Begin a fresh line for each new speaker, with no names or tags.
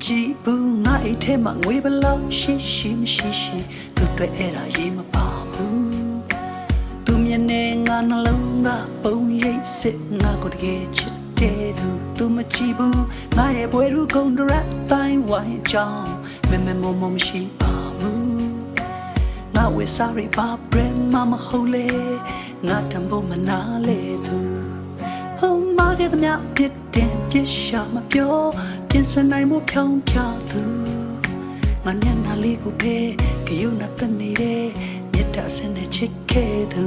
ကြည့်ဘူးငါအိတ်ထဲမှာငွေဘလောက်ရှိရှိမရှိရှိသူတွေ့အဲ့ဒါရေးမပါဘူးသူမျက်နှာငါနှလုံးသားပုံရိပ်စစ်ငါကိုတကယ်ချစ်တဲ့သူမကြည့်ဘူးငါရဲ့ဘွယ်လူကုန်ဒရက်တိုင်းဝိုင်းကြောင်းမမမရှိပါဘူးငါဝေစားရီပါဘရမမဟုတ်လေငါတံဖို့မနာလေသူဟောမာခဲ့တဲ့မြတ်ပြစ်တင်ပြစ်ရှာမပြောပြင်စနိုင်မှုဖြောင်းဖြသူငါညနာလေးကိုပဲကြုံနာတနေတဲ့မြတ်တာစနဲ့ချစ်ခဲ့သူ